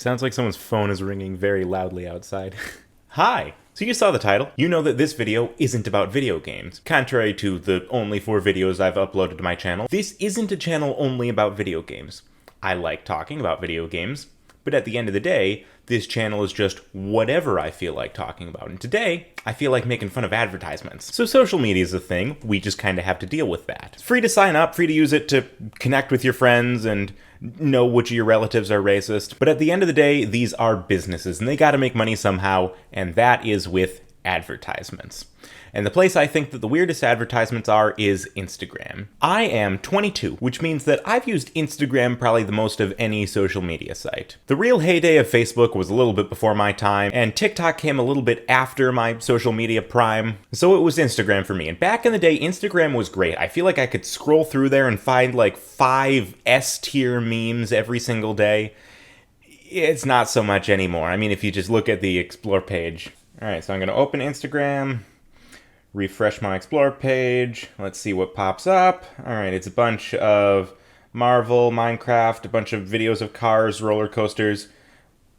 Sounds like someone's phone is ringing very loudly outside. Hi! So you saw the title. You know that this video isn't about video games. Contrary to the only 4 videos I've uploaded to my channel, this isn't a channel only about video games. I like talking about video games, but at the end of the day, this channel is just whatever I feel like talking about. And today, I feel like making fun of advertisements. So social media is a thing, we just kind of have to deal with that. It's free to sign up, free to use it to connect with your friends and know which of your relatives are racist. But at the end of the day, these are businesses and they gotta make money somehow, and that is with advertisements. And the place I think that the weirdest advertisements are is Instagram. I am 22, which means that I've used Instagram probably the most of any social media site. The real heyday of Facebook was a little bit before my time, and TikTok came a little bit after my social media prime, so it was Instagram for me. And back in the day, Instagram was great. I feel like I could scroll through there and find like 5 S-tier memes every single day. It's not so much anymore. I mean, if you just look at the Explore page. Alright, so I'm gonna open Instagram, refresh my Explore page, let's see what pops up. Alright, it's a bunch of Marvel, Minecraft, a bunch of videos of cars, roller coasters.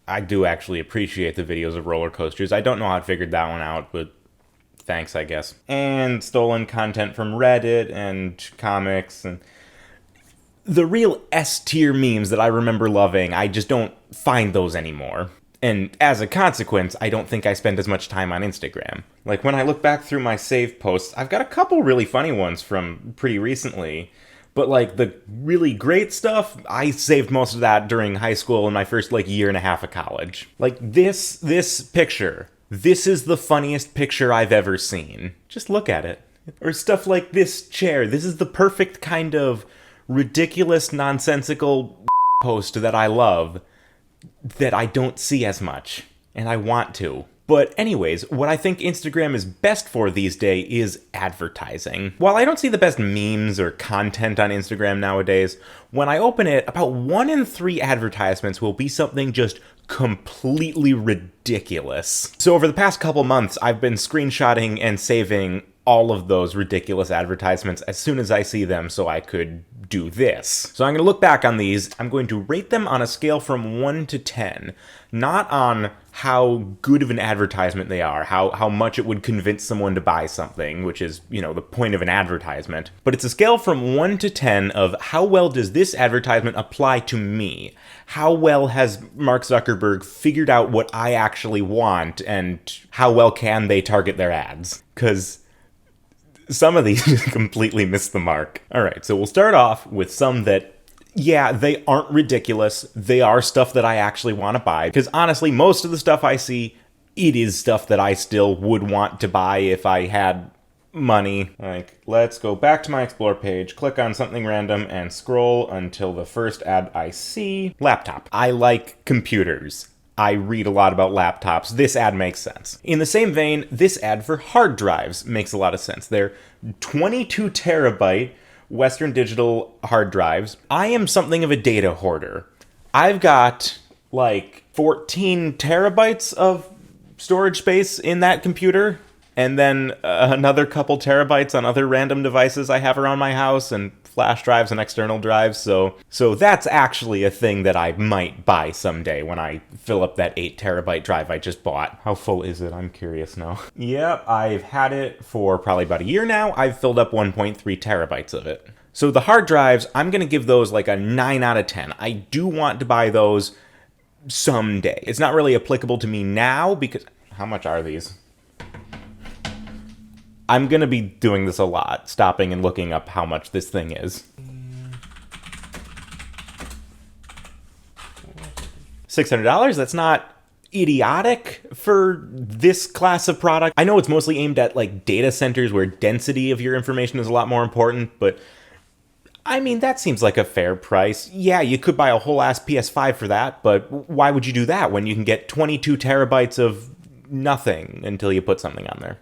I do actually appreciate the videos of roller coasters. I don't know how I figured that one out, but thanks, I guess. And stolen content from Reddit and comics and the real S-tier memes that I remember loving, I just don't find those anymore. And as a consequence, I don't think I spend as much time on Instagram. Like, when I look back through my saved posts, I've got a couple really funny ones from pretty recently. But, like, the really great stuff, I saved most of that during high school and my first, like, year and a half of college. Like, this picture. This is the funniest picture I've ever seen. Just look at it. Or stuff like this chair. This is the perfect kind of ridiculous, nonsensical post that I love, that I don't see as much, and I want to. But anyways, what I think Instagram is best for these days is advertising. While I don't see the best memes or content on Instagram nowadays, when I open it, about 1 in 3 advertisements will be something just completely ridiculous. So over the past couple months, I've been screenshotting and saving all of those ridiculous advertisements as soon as I see them so I could do this. So I'm going to look back on these. I'm going to rate them on a scale from 1 to 10, not on how good of an advertisement they are, how much it would convince someone to buy something, which is, you know, the point of an advertisement, but it's a scale from 1 to 10 of how well does this advertisement apply to me? How well has Mark Zuckerberg figured out what I actually want, and how well can they target their ads? Because some of these completely miss the mark. Alright, so we'll start off with some that, yeah, they aren't ridiculous. They are stuff that I actually want to buy. Because honestly, most of the stuff I see, it is stuff that I still would want to buy if I had money. Like, let's go back to my Explore page, click on something random, and scroll until the first ad I see. Laptop. I like computers. I read a lot about laptops. This ad makes sense. In the same vein, this ad for hard drives makes a lot of sense. They're 22 terabyte Western Digital hard drives. I am something of a data hoarder. I've got like 14 terabytes of storage space in that computer, and then another couple terabytes on other random devices I have around my house, and flash drives and external drives, so that's actually a thing that I might buy someday when I fill up that 8 terabyte drive I just bought. How full is it? I'm curious now. Yep, I've had it for probably about a year now. I've filled up 1.3 terabytes of it. So the hard drives, I'm gonna give those like a 9 out of 10. I do want to buy those someday. It's not really applicable to me now because, how much are these? I'm gonna be doing this a lot, stopping and looking up how much this thing is. $600? That's not idiotic for this class of product. I know it's mostly aimed at like data centers where density of your information is a lot more important, but I mean, that seems like a fair price. Yeah, you could buy a whole ass PS5 for that, but why would you do that when you can get 22 terabytes of nothing until you put something on there?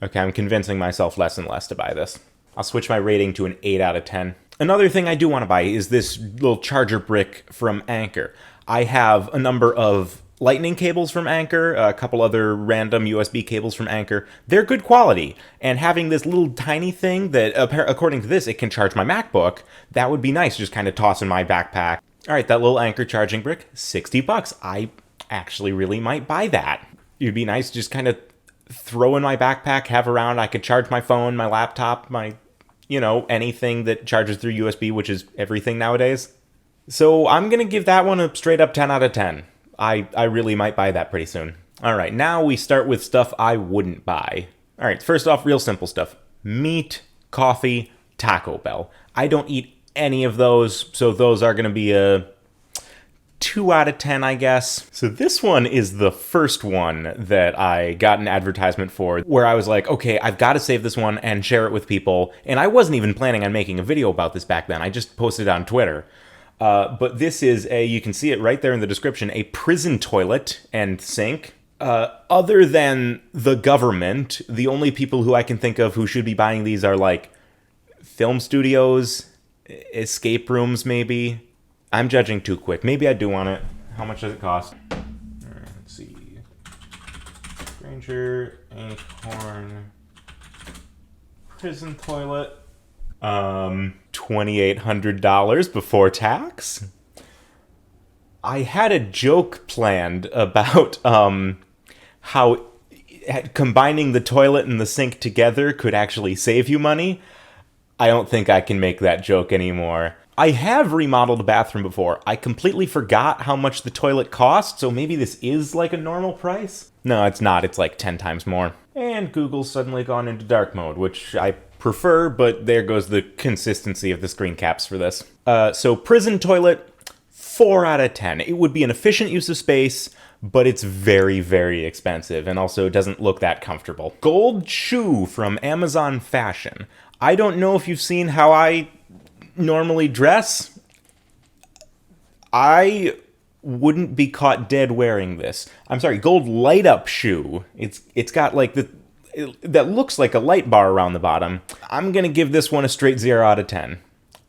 Okay, I'm convincing myself less and less to buy this. I'll switch my rating to an 8 out of 10. Another thing I do want to buy is this little charger brick from Anker. I have a number of lightning cables from Anker, a couple other random USB cables from Anker. They're good quality, and having this little tiny thing that, according to this, it can charge my MacBook, that would be nice, just kind of toss in my backpack. All right, that little Anker charging brick, 60 bucks. I actually really might buy that. It'd be nice to just kind of throw in my backpack, have around. I could charge my phone, my laptop, my, anything that charges through USB, which is everything nowadays. So I'm going to give that one a straight up 10 out of 10. I really might buy that pretty soon. All right, now we start with stuff I wouldn't buy. All right, first off, real simple stuff. Meat, coffee, Taco Bell. I don't eat any of those, so those are going to be a 2 out of 10, I guess. So this one is the first one that I got an advertisement for, where I was like, okay, I've got to save this one and share it with people. And I wasn't even planning on making a video about this back then. I just posted it on Twitter. But this is you can see it right there in the description, a prison toilet and sink. Other than the government, the only people who I can think of who should be buying these are like film studios, escape rooms maybe. I'm judging too quick. Maybe I do want it. How much does it cost? All right, let's see. Granger, Acorn, prison toilet. $2,800 before tax. I had a joke planned about how combining the toilet and the sink together could actually save you money. I don't think I can make that joke anymore. I have remodeled a bathroom before. I completely forgot how much the toilet cost, so maybe this is like a normal price? No, it's not. It's like 10 times more. And Google's suddenly gone into dark mode, which I prefer, but there goes the consistency of the screen caps for this. So prison toilet, 4 out of 10. It would be an efficient use of space, but it's very, very expensive, and also doesn't look that comfortable. Gold shoe from Amazon Fashion. I don't know if you've seen how I normally dress. I wouldn't be caught dead wearing this. I'm sorry, gold light up shoe. It's got like that looks like a light bar around the bottom. I'm gonna give this one a straight 0 out of 10.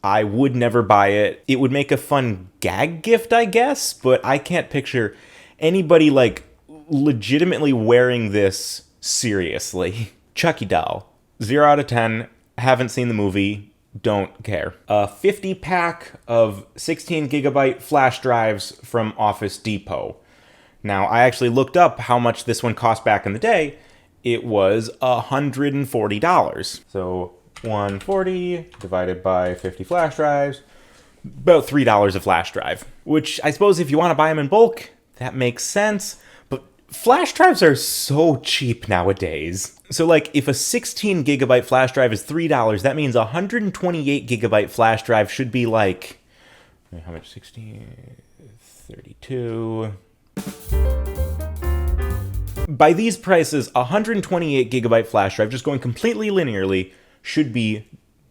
I would never buy it. It would make a fun gag gift, I guess, but I can't picture anybody like legitimately wearing this seriously. Chucky doll, 0 out of 10. Haven't seen the movie. Don't care. A 50 pack of 16 gigabyte flash drives from Office Depot. Now, I actually looked up how much this one cost back in the day. It was $140. So 140 divided by 50 flash drives, about $3 a flash drive. Which I suppose if you want to buy them in bulk, that makes sense. But flash drives are so cheap nowadays. So like if a 16 gigabyte flash drive is $3, that means a 128 gigabyte flash drive should be like, how much? 16, 32. By these prices, a 128 gigabyte flash drive, just going completely linearly, should be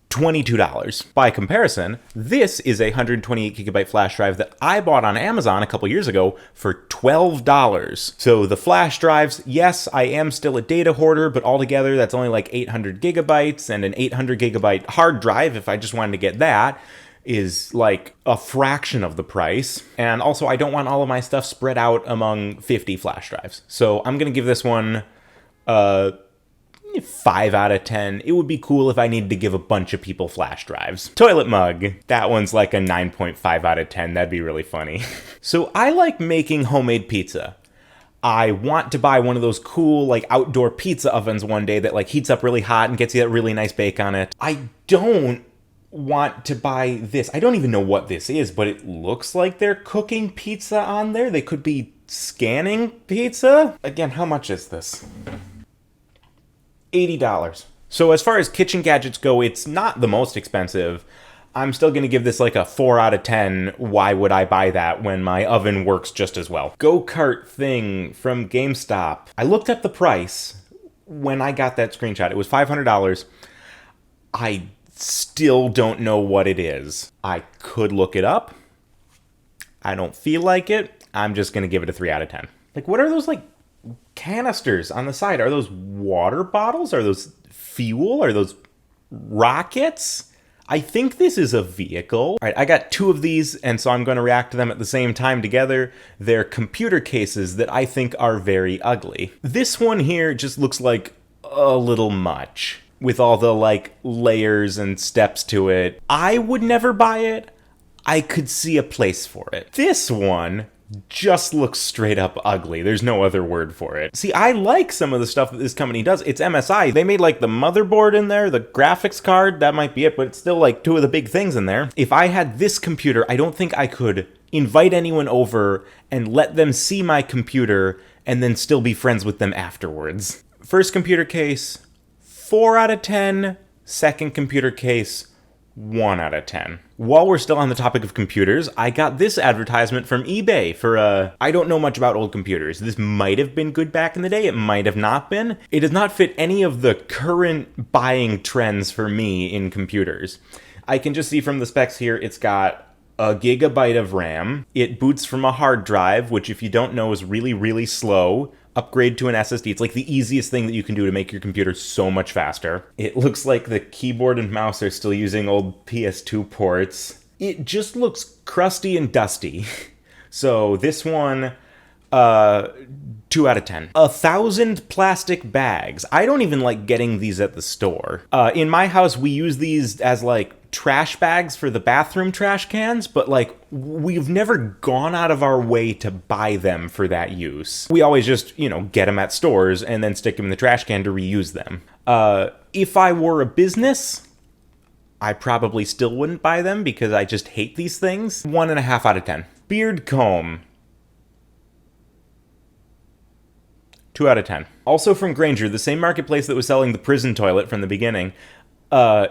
$22. By comparison, this is a 128 gigabyte flash drive that I bought on Amazon a couple years ago for $12. So the flash drives, yes, I am still a data hoarder, but altogether that's only like 800 gigabytes, and an 800 gigabyte hard drive, if I just wanted to get that, is like a fraction of the price. And also I don't want all of my stuff spread out among 50 flash drives. So I'm gonna give this one 5 out of 10. It would be cool if I needed to give a bunch of people flash drives. Toilet mug. That one's like a 9.5 out of 10. That'd be really funny. So I like making homemade pizza. I want to buy one of those cool like outdoor pizza ovens one day that like heats up really hot and gets you that really nice bake on it. I don't want to buy this. I don't even know what this is, but it looks like they're cooking pizza on there. They could be scanning pizza. Again, how much is this? $80. So as far as kitchen gadgets go, it's not the most expensive. I'm still going to give this like a 4 out of 10. Why would I buy that when my oven works just as well? Go-kart thing from GameStop. I looked up the price when I got that screenshot. It was $500. I still don't know what it is. I could look it up. I don't feel like it. I'm just going to give it a 3 out of 10. Like, what are those like canisters on the side? Are those water bottles? Are those fuel? Are those rockets? I think this is a vehicle. All right, I got 2 of these, and so I'm going to react to them at the same time together. They're computer cases that I think are very ugly. This one here just looks like a little much, with all the like layers and steps to it. I would never buy it. I could see a place for it. This one just looks straight up ugly. There's no other word for it. See, I like some of the stuff that this company does. It's MSI. They made like the motherboard in there, the graphics card, that might be it, but it's still like two of the big things in there. If I had this computer, I don't think I could invite anyone over and let them see my computer and then still be friends with them afterwards. First computer case, 4 out of 10. Second computer case, 1 out of 10. While we're still on the topic of computers, I got this advertisement from eBay for I don't know much about old computers. This might have been good back in the day, it might have not been. It does not fit any of the current buying trends for me in computers. I can just see from the specs here, it's got a gigabyte of RAM. It boots from a hard drive, which if you don't know is really, really slow. Upgrade to an SSD. It's like the easiest thing that you can do to make your computer so much faster. It looks like the keyboard and mouse are still using old PS2 ports. It just looks crusty and dusty. So this one, 2 out of 10. 1,000 plastic bags. I don't even like getting these at the store. In my house, we use these as like trash bags for the bathroom trash cans, but like we've never gone out of our way to buy them for that use. We always just, get them at stores and then stick them in the trash can to reuse them. If I were a business, I probably still wouldn't buy them because I just hate these things. 1.5 out of 10. Beard comb. 2 out of 10. Also from Grainger, the same marketplace that was selling the prison toilet from the beginning,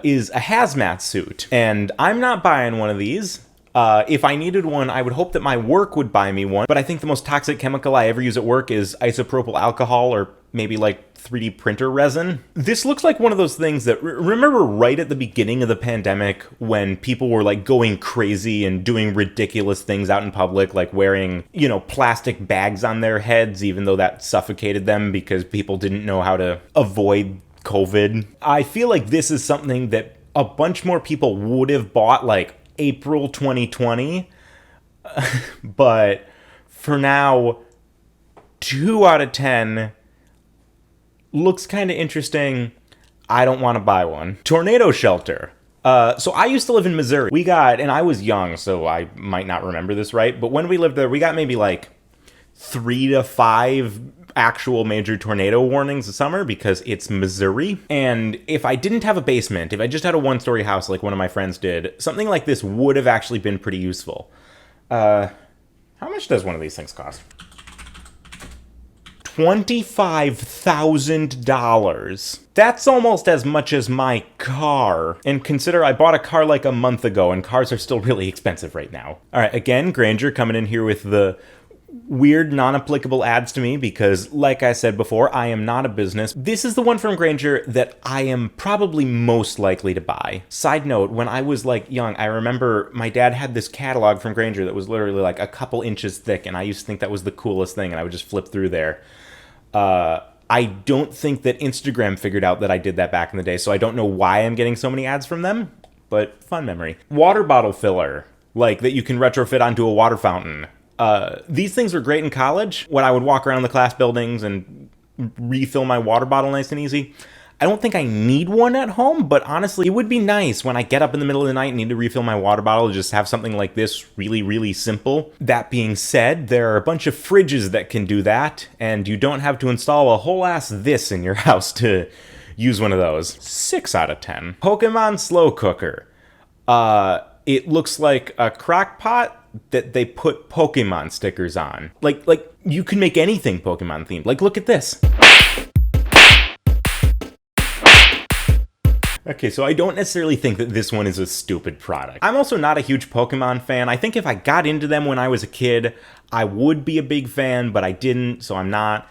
is a hazmat suit. And I'm not buying one of these. If I needed one, I would hope that my work would buy me one. But I think the most toxic chemical I ever use at work is isopropyl alcohol or maybe like 3D printer resin. This looks like one of those things that, remember right at the beginning of the pandemic when people were like going crazy and doing ridiculous things out in public, like wearing, plastic bags on their heads, even though that suffocated them because people didn't know how to avoid COVID. I feel like this is something that a bunch more people would have bought like April 2020. But for now, 2 out of 10 looks kind of interesting. I don't want to buy one. Tornado shelter. So I used to live in Missouri. And I was young, so I might not remember this right, but when we lived there, we got maybe like 3 to 5 actual major tornado warnings a summer because it's Missouri. And if I didn't have a basement, if I just had a one-story house like one of my friends did, something like this would have actually been pretty useful. How much does one of these things cost? $25,000. That's almost as much as my car. And consider I bought a car like a month ago, and cars are still really expensive right now. All right, again, Grainger coming in here with the weird non-applicable ads to me because, like I said before, I am not a business. This is the one from Grainger that I am probably most likely to buy. Side note, when I was like young, I remember my dad had this catalog from Grainger that was literally like a couple inches thick, and I used to think that was the coolest thing, and I would just flip through there. I don't think that Instagram figured out that I did that back in the day, so I don't know why I'm getting so many ads from them, but fun memory. Water bottle filler, like that you can retrofit onto a water fountain. These things were great in college when I would walk around the class buildings and refill my water bottle nice and easy. I don't think I need one at home, but honestly, it would be nice when I get up in the middle of the night and need to refill my water bottle to just have something like this really, really simple. That being said, there are a bunch of fridges that can do that, and you don't have to install a whole ass this in your house to use one of those. 6 out of 10. Pokemon Slow Cooker. It looks like a crock pot that they put Pokemon stickers on. Like you can make anything Pokemon themed. Like, look at this. Okay, so I don't necessarily think that this one is a stupid product. I'm also not a huge Pokemon fan. I think if I got into them when I was a kid, I would be a big fan, but I didn't, so I'm not.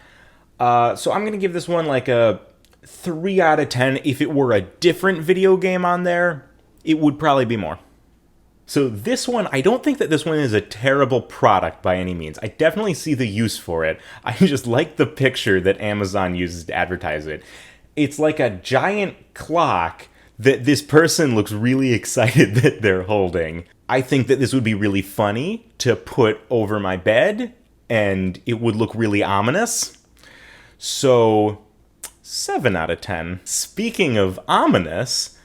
So I'm gonna give this one like a 3 out of 10. If it were a different video game on there, it would probably be more. So this one, I don't think that this one is a terrible product by any means. I definitely see the use for it. I just like the picture that Amazon uses to advertise it. It's like a giant clock that this person looks really excited that they're holding. I think that this would be really funny to put over my bed, and it would look really ominous. So, 7 out of 10. Speaking of ominous,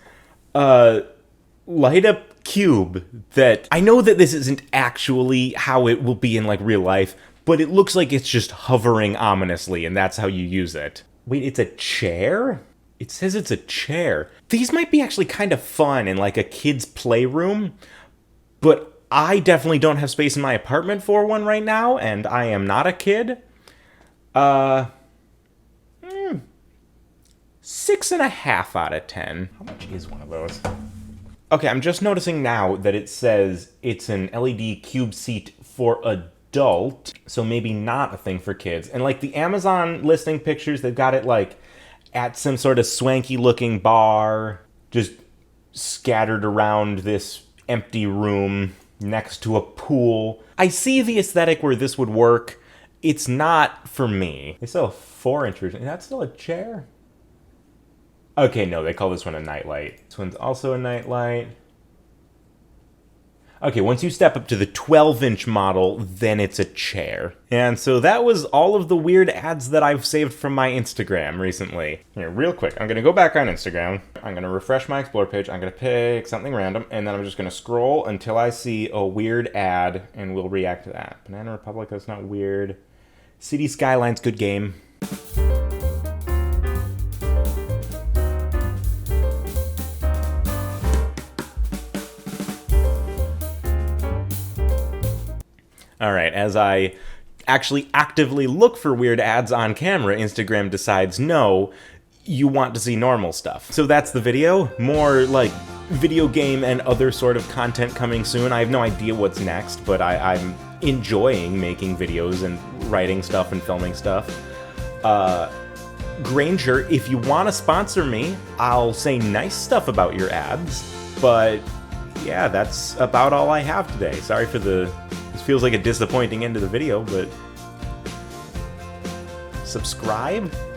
light up cube that I know that this isn't actually how it will be in like real life, but it looks like it's just hovering ominously, and that's how you use it. Wait, it's a chair? It says it's a chair. These might be actually kind of fun in like a kid's playroom, but I definitely don't have space in my apartment for one right now, and I am not a kid. 6.5 out of 10. How much is one of those? Okay, I'm just noticing now that it says it's an LED cube seat for adult, so maybe not a thing for kids. And like the Amazon listing pictures, they've got it like at some sort of swanky looking bar, just scattered around this empty room next to a pool. I see the aesthetic where this would work. It's not for me. They sell 4-inch version. Is that still a chair? Okay, no, they call this one a nightlight. This one's also a nightlight. Okay, once you step up to the 12-inch model, then it's a chair. And so that was all of the weird ads that I've saved from my Instagram recently. Here, real quick, I'm gonna go back on Instagram. I'm gonna refresh my Explore page. I'm gonna pick something random, and then I'm just gonna scroll until I see a weird ad, and we'll react to that. Banana Republic, that's not weird. City Skylines, good game. All right, as I actually actively look for weird ads on camera, Instagram decides, no, you want to see normal stuff. So that's the video. More like video game and other sort of content coming soon. I have no idea what's next, but I'm enjoying making videos and writing stuff and filming stuff. Grainger, if you want to sponsor me, I'll say nice stuff about your ads, but yeah, that's about all I have today. Sorry for this feels like a disappointing end to the video, but subscribe?